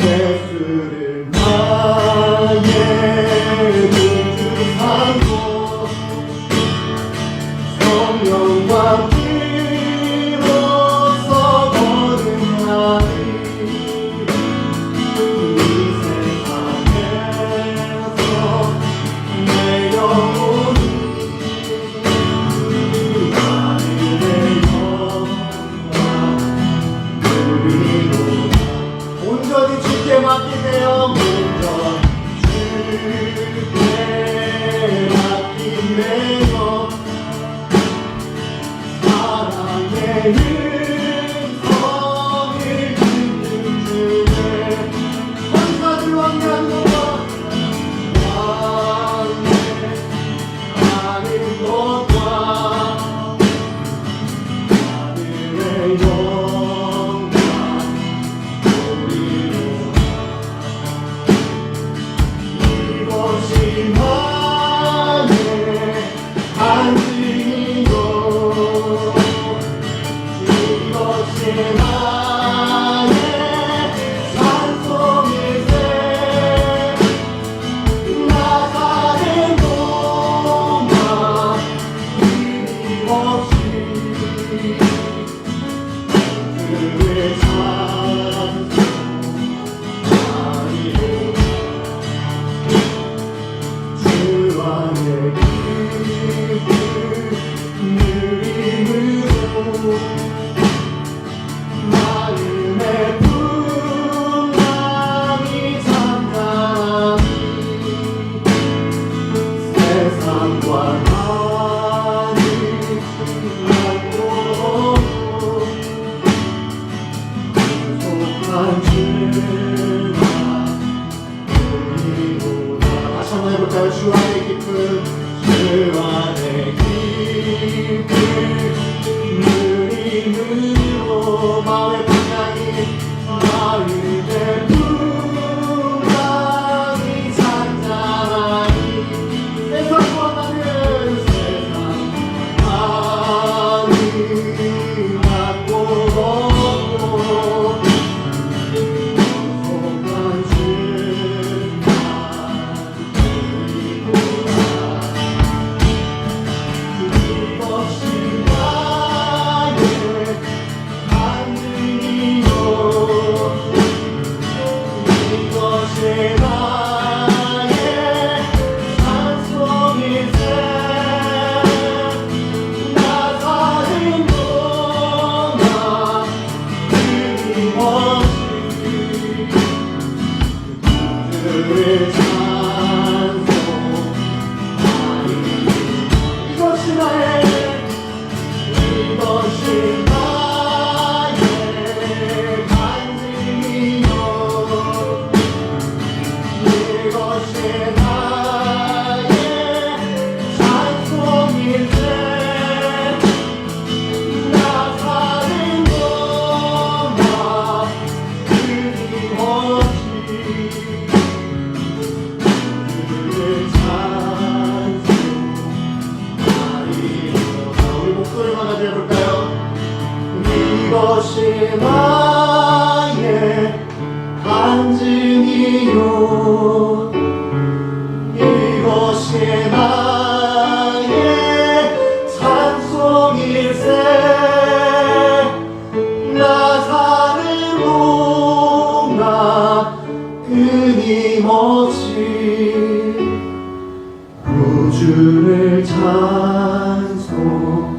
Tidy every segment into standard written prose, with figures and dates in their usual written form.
예수를 나의 구주 삼고 성령과 비로소 거듭나리 이 세상에서 내 영혼이 하늘의 영광 누리로다. 온전히 주께 맡기세요. 온전히 주께 맡기네요. 사랑의 은성을 듣는 주에 천사들 왕년과 왕래하는 것과 하늘의 영광 이것이 나의 간증이요 이것이 나의 찬송일세 나 사는 동안 끊임없이 그의 찬송하리로 주 안에 깊은 누림으로 마음의 풍랑이 잠잠히 세상과 나를 안고 구속한 주가 우리보다 다시 한번 해볼까요? 주 안에 깊은 주 안에 깊은 누림으로 마음의 풍랑이 잔잔하니 세상과 나는 갖고 걷고 구속한 주가 이것이 나의 간증이요 이것이 나의 찬송일세 나 사는 동안 끊임없이 그의 찬송하리 이것이 나의 간증이요 이것이 나의 찬송일세 나 사는 동안 끊임없이 그의 찬송하리로다. 우리 목소리만 같이 해볼까요? 이것이 나의 간증이요 이것이 나의 찬송일세 나 사는 동안 끊임없이 구주를 찬송하리로다.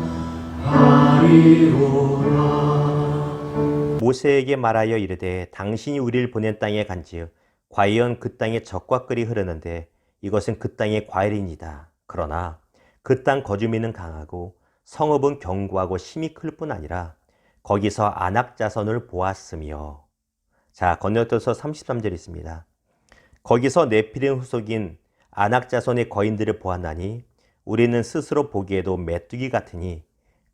모세에게 말하여 이르되 당신이 우리를 보낸 땅에 간지요 과연 그 땅에 젖과 꿀이 흐르는데 이것은 그 땅의 과일이니이다. 그러나 그 땅 거주민은 강하고 성읍은 견고하고 힘이 클 뿐 아니라 거기서 아낙 자손을 보았으며. 자, 건너뛰어서 33절 있습니다. 거기서 네피림 후속인 아낙 자손의 거인들을 보았나니 우리는 스스로 보기에도 메뚜기 같으니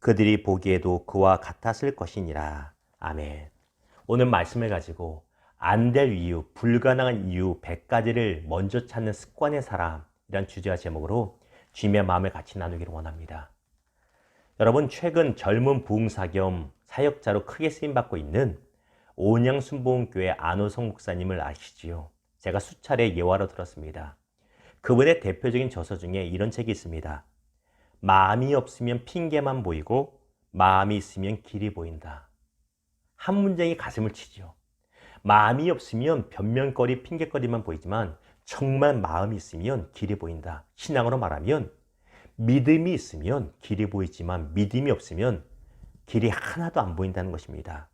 그들이 보기에도 그와 같았을 것이니라. 아멘. 오늘 말씀을 가지고 안 될 이유, 불가능한 이유 100가지를 먼저 찾는 습관의 사람이란 주제와 제목으로 주님의 마음을 같이 나누기를 원합니다. 여러분, 최근 젊은 부흥사 겸 사역자로 크게 쓰임받고 있는 온양순복음교회 안호성 목사님을 아시지요? 제가 수차례 예화로 들었습니다. 그분의 대표적인 저서 중에 이런 책이 있습니다. 마음이 없으면 핑계만 보이고 마음이 있으면 길이 보인다. 한 문장이 가슴을 치죠. 마음이 없으면 변명거리, 핑계거리만 보이지만 정말 마음이 있으면 길이 보인다. 신앙으로 말하면 믿음이 있으면 길이 보이지만 믿음이 없으면 길이 하나도 안 보인다는 것입니다.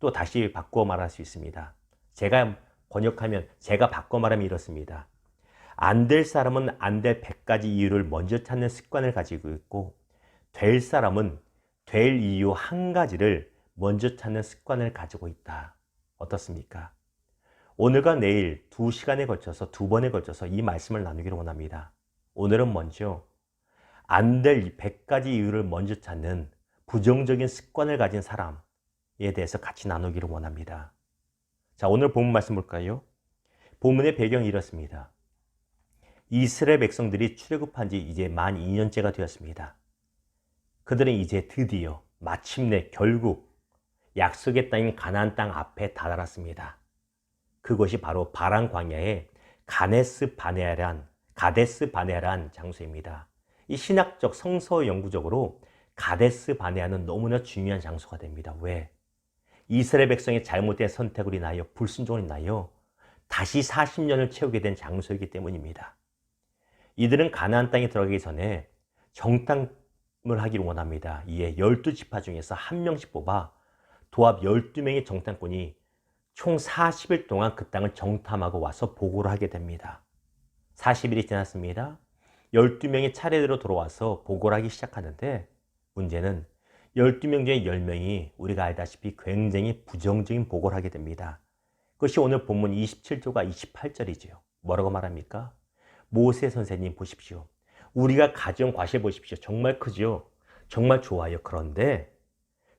또 다시 바꾸어 말할 수 있습니다. 제가 번역하면, 제가 바꿔 말하면 이렇습니다. 안 될 사람은 안 될 100가지 이유를 먼저 찾는 습관을 가지고 있고, 될 사람은 될 이유 한 가지를 먼저 찾는 습관을 가지고 있다. 어떻습니까? 오늘과 내일 2시간에 걸쳐서 2번에 걸쳐서 이 말씀을 나누기를 원합니다. 오늘은 먼저 안 될 100가지 이유를 먼저 찾는 부정적인 습관을 가진 사람에 대해서 같이 나누기를 원합니다. 자, 오늘 본문 말씀 볼까요? 본문의 배경이 이렇습니다. 이스라엘 백성들이 출애굽한 지 이제 만 2년째가 되었습니다. 그들은 이제 드디어 마침내 결국 약속의 땅인 가나안 땅 앞에 다다랐습니다. 그것이 바로 바란 광야의 가데스 바네아라는 장소입니다. 이 신학적 성서 연구적으로 가데스 바네아는 너무나 중요한 장소가 됩니다. 왜? 이스라엘 백성의 잘못된 선택으로 인하여, 불순종으로 인하여 다시 40년을 채우게 된 장소이기 때문입니다. 이들은 가나안 땅에 들어가기 전에 정탐을 하기를 원합니다. 이에 12지파 중에서 한 명씩 뽑아 도합 12명의 정탐꾼이 총 40일 동안 그 땅을 정탐하고 와서 보고를 하게 됩니다. 40일이 지났습니다. 12명이 차례대로 돌아와서 보고를 하기 시작하는데, 문제는 12명 중에 10명이 우리가 알다시피 굉장히 부정적인 보고를 하게 됩니다. 그것이 오늘 본문 27절과 28절이죠. 뭐라고 말합니까? 모세 선생님 보십시오. 우리가 가져온 과실 보십시오. 정말 크죠? 정말 좋아요. 그런데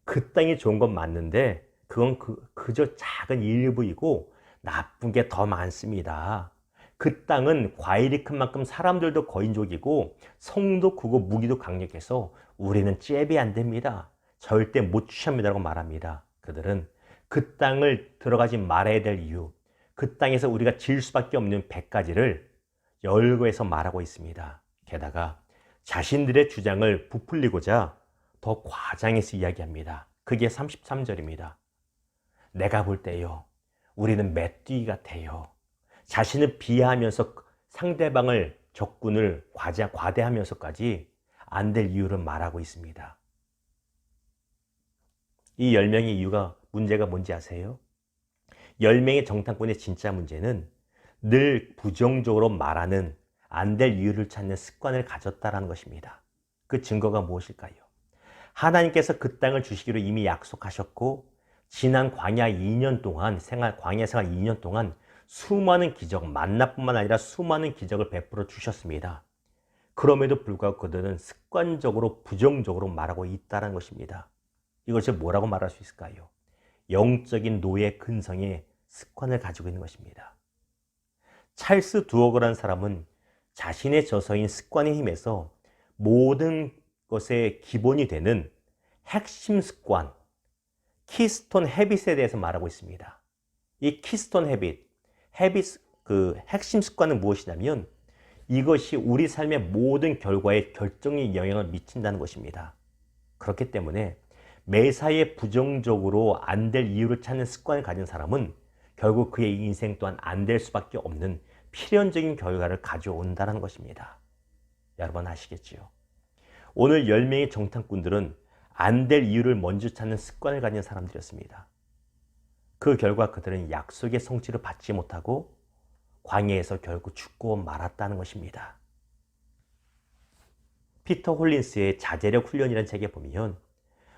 그 땅이 좋은 건 맞는데 그건 그저 작은 일부이고 나쁜 게 더 많습니다. 그 땅은 과일이 큰 만큼 사람들도 거인족이고 성도 크고 무기도 강력해서 우리는 잽이 안 됩니다. 절대 못 취합니다라고 말합니다. 그들은 그 땅을 들어가지 말아야 될 이유, 그 땅에서 우리가 질 수밖에 없는 100가지를 열거해서 말하고 있습니다. 게다가 자신들의 주장을 부풀리고자 더 과장해서 이야기합니다. 그게 33절입니다. 내가 볼 때요, 우리는 메뚜기 같아요. 자신을 비하하면서 상대방을, 적군을 과대하면서까지 안 될 이유를 말하고 있습니다. 이 10명의 이유가, 문제가 뭔지 아세요? 10명의 정탐꾼의 진짜 문제는 늘 부정적으로 말하는 안 될 이유를 찾는 습관을 가졌다는 것입니다. 그 증거가 무엇일까요? 하나님께서 그 땅을 주시기로 이미 약속하셨고, 지난 광야 2년 동안 광야 생활 2년 동안 수많은 기적, 만나뿐만 아니라 수많은 기적을 베풀어 주셨습니다. 그럼에도 불구하고 그들은 습관적으로 부정적으로 말하고 있다는 것입니다. 이것을 뭐라고 말할 수 있을까요? 영적인 노예 근성의 습관을 가지고 있는 것입니다. 찰스 두어거라는 사람은 자신의 저서인 습관의 힘에서 모든 것의 기본이 되는 핵심 습관, 키스톤 헤빗에 대해서 말하고 있습니다. 이 키스톤 헤빗, 핵심 습관은 무엇이냐면 이것이 우리 삶의 모든 결과에 결정적인 영향을 미친다는 것입니다. 그렇기 때문에 매사에 부정적으로 안 될 이유를 찾는 습관을 가진 사람은 결국 그의 인생 또한 안 될 수밖에 없는 필연적인 결과를 가져온다는 것입니다. 여러분 아시겠지요? 오늘 10명의 정탐꾼들은 안 될 이유를 먼저 찾는 습관을 가진 사람들이었습니다. 그 결과 그들은 약속의 성취를 받지 못하고 광야에서 결국 죽고 말았다는 것입니다. 피터 홀린스의 자제력 훈련이라는 책에 보면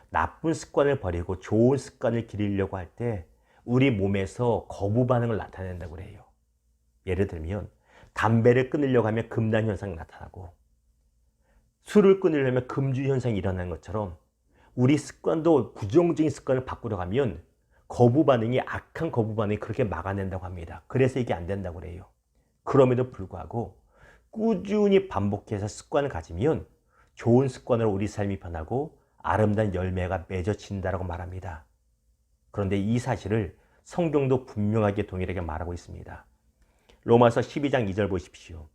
나쁜 습관을 버리고 좋은 습관을 기르려고 할 때 우리 몸에서 거부 반응을 나타낸다고 그래요. 예를 들면 담배를 끊으려고 하면 금단 현상이 나타나고, 술을 끊으려면 금주 현상이 일어나는 것처럼 우리 습관도 부정적인 습관을 바꾸려고 하면 거부 반응이, 악한 거부 반응이 그렇게 막아낸다고 합니다. 그래서 이게 안 된다고 그래요. 그럼에도 불구하고 꾸준히 반복해서 습관을 가지면 좋은 습관으로 우리 삶이 변하고 아름다운 열매가 맺어진다고 말합니다. 그런데 이 사실을 성경도 분명하게 동일하게 말하고 있습니다. 로마서 12장 2절 보십시오.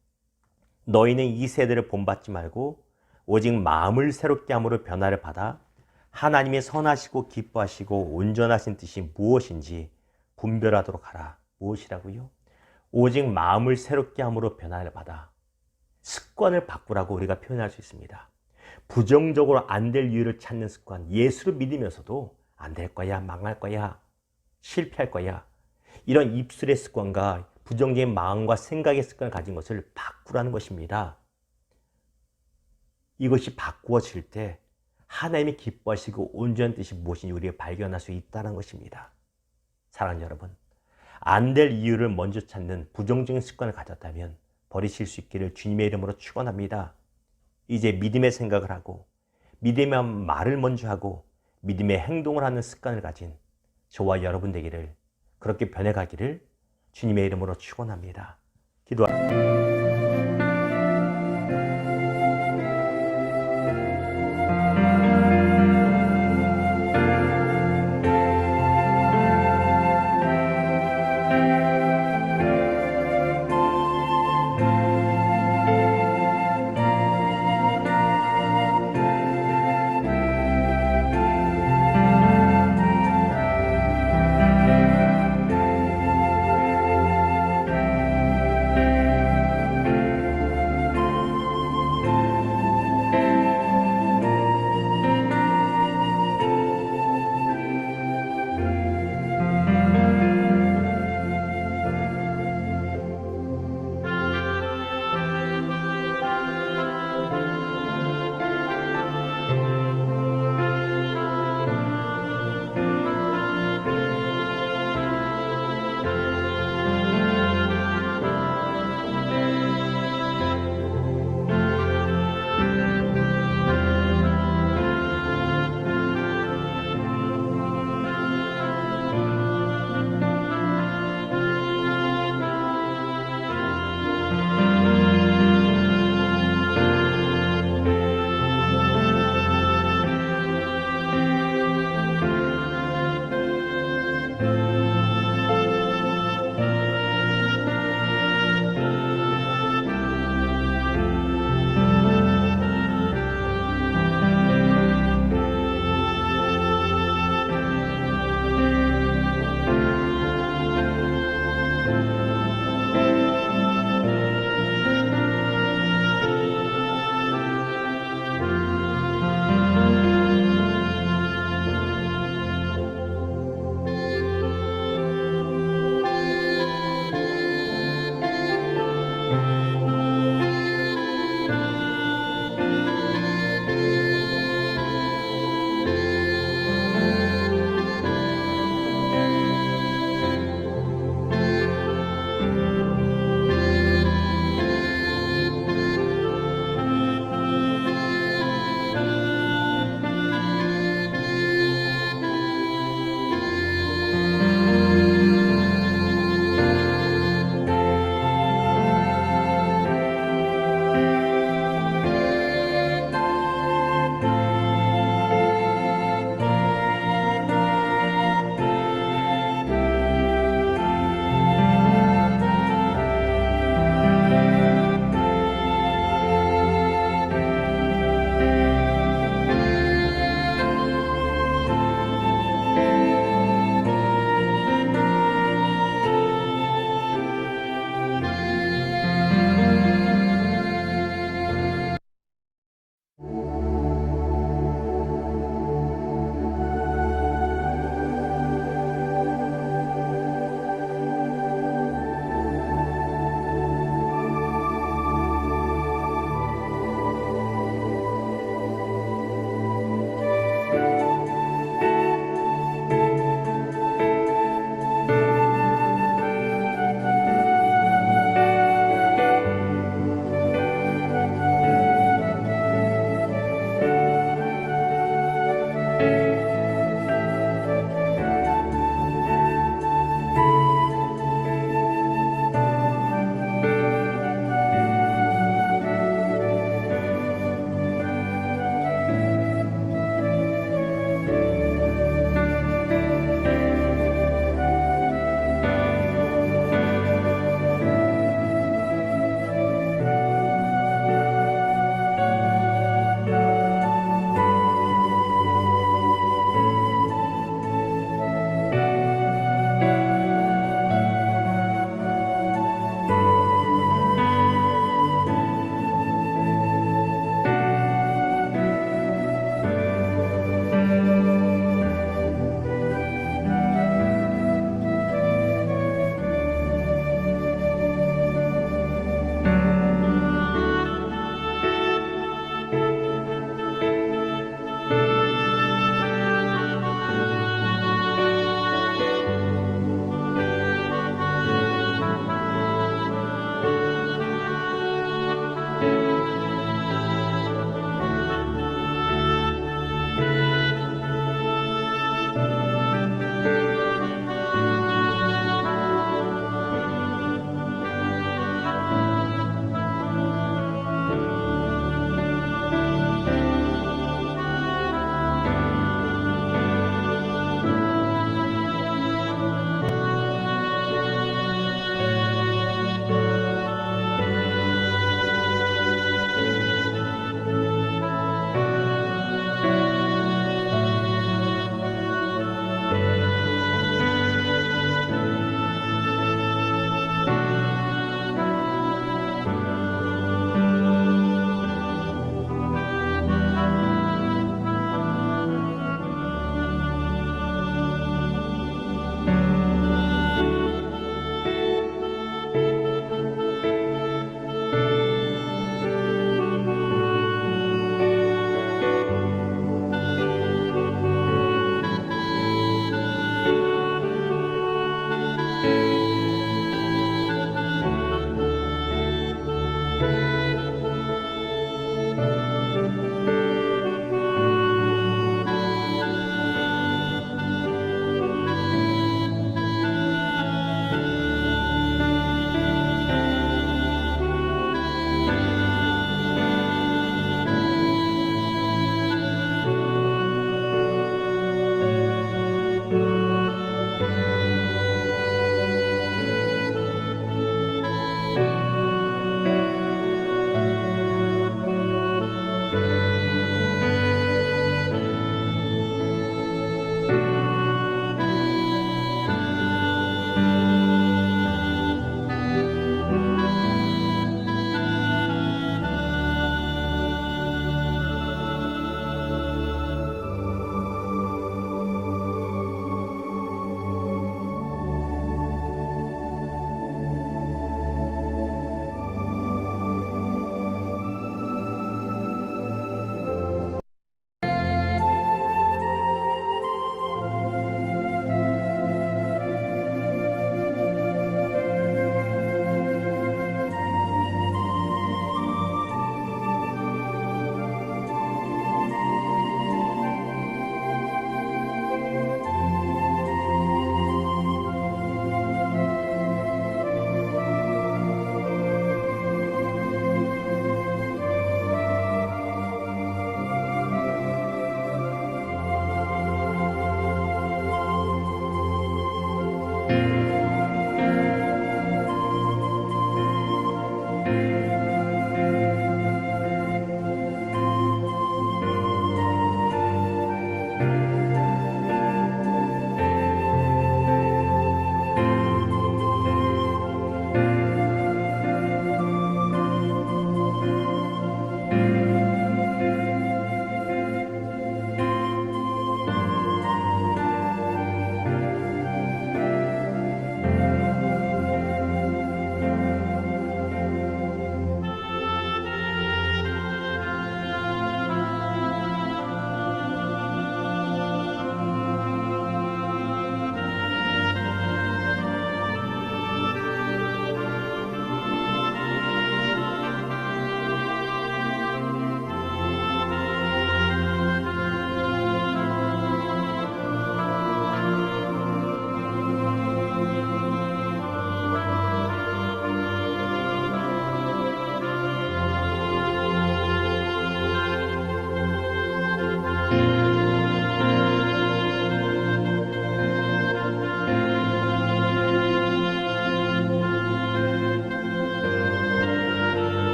너희는 이 세대를 본받지 말고 오직 마음을 새롭게 함으로 변화를 받아 하나님의 선하시고 기뻐하시고 온전하신 뜻이 무엇인지 분별하도록 하라. 무엇이라고요? 오직 마음을 새롭게 함으로 변화를 받아. 습관을 바꾸라고 우리가 표현할 수 있습니다. 부정적으로 안 될 이유를 찾는 습관, 예수를 믿으면서도 안 될 거야, 망할 거야, 실패할 거야, 이런 입술의 습관과 부정적인 마음과 생각의 습관을 가진 것을 바꾸라는 것입니다. 이것이 바꾸어질 때 하나님이 기뻐하시고 온전한 뜻이 무엇인지 우리가 발견할 수 있다는 것입니다. 사랑하는 여러분, 안 될 이유를 먼저 찾는 부정적인 습관을 가졌다면 버리실 수 있기를 주님의 이름으로 축원합니다. 이제 믿음의 생각을 하고 믿음의 말을 먼저 하고 믿음의 행동을 하는 습관을 가진 저와 여러분 되기를, 그렇게 변해가기를 주님의 이름으로 축원합니다. 기도합니다.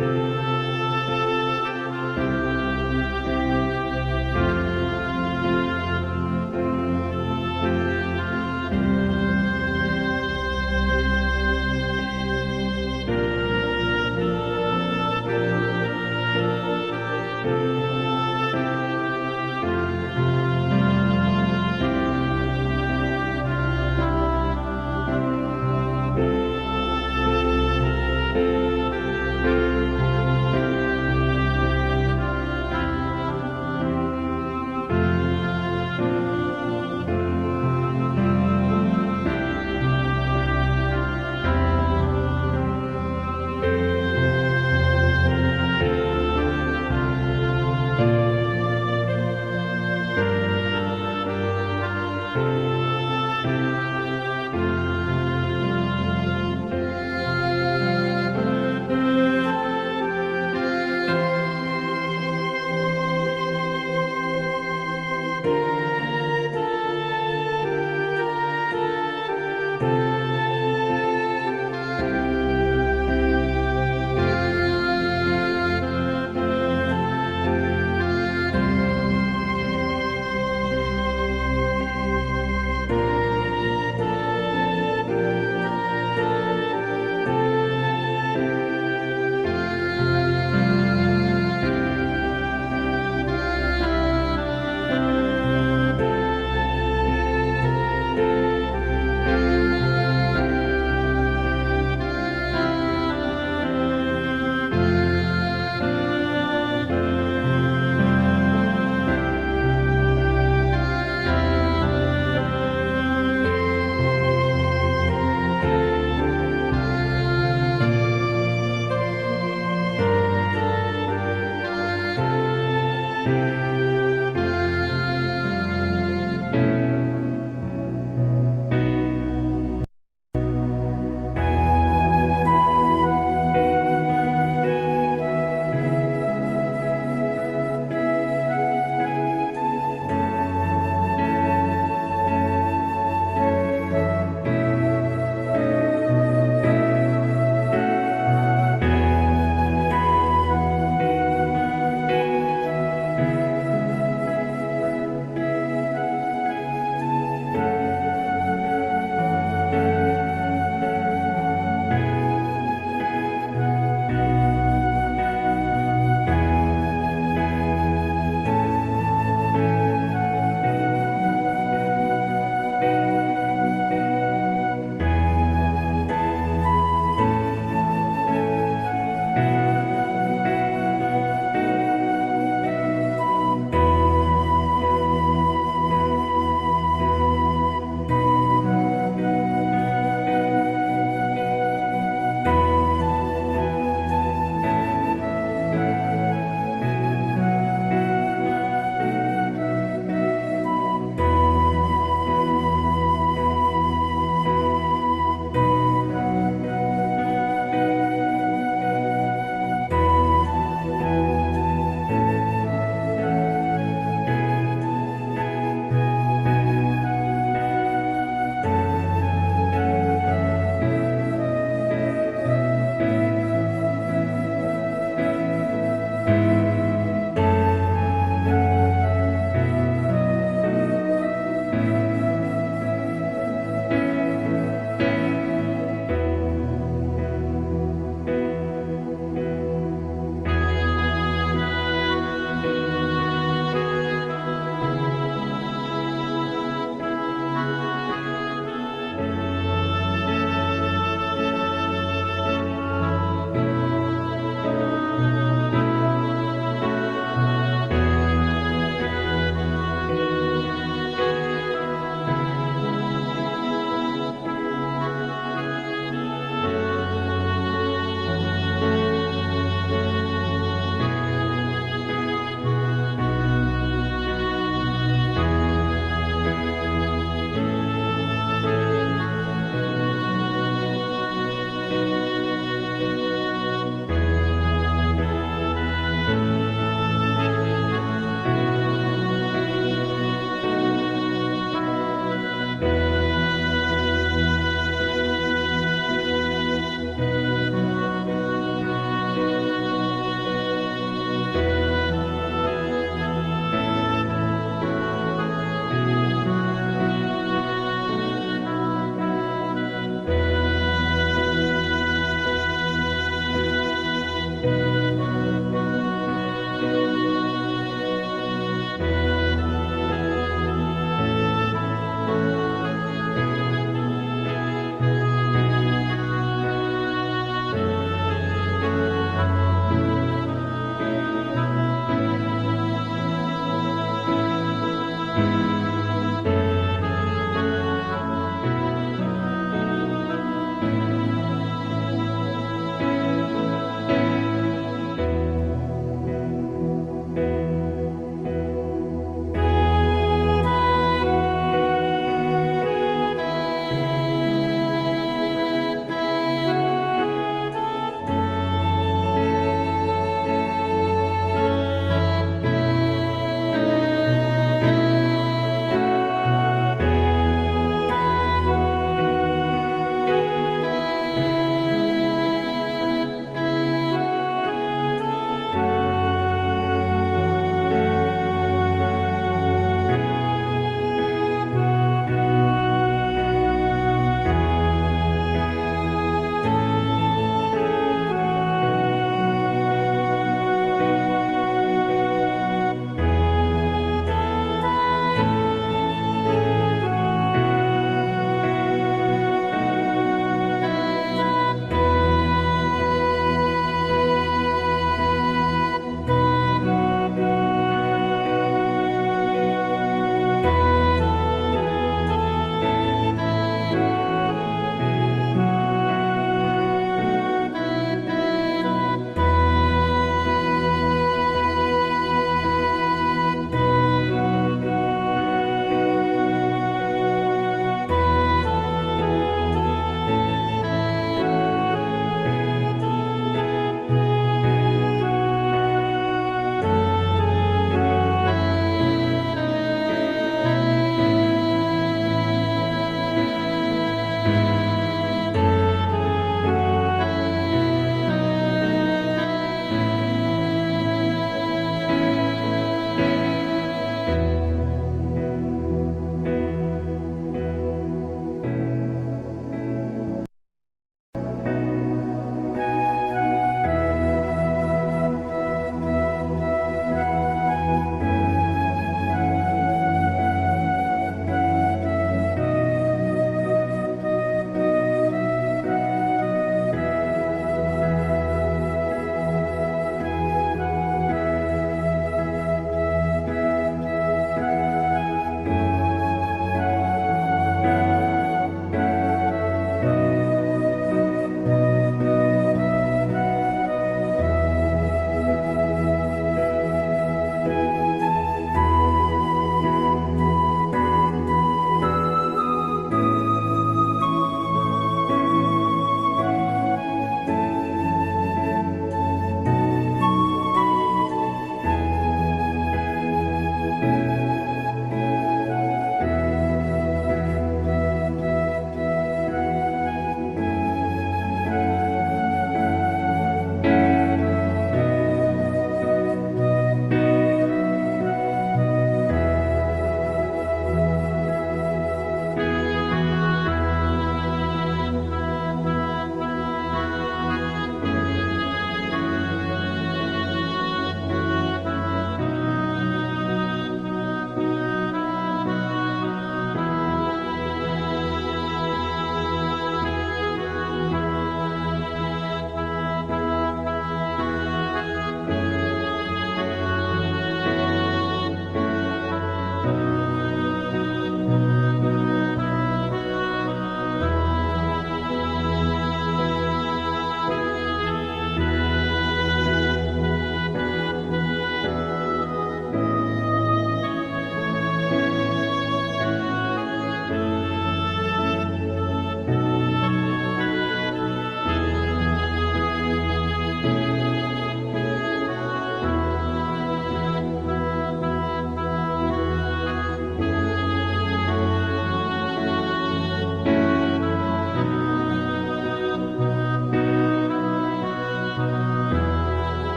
주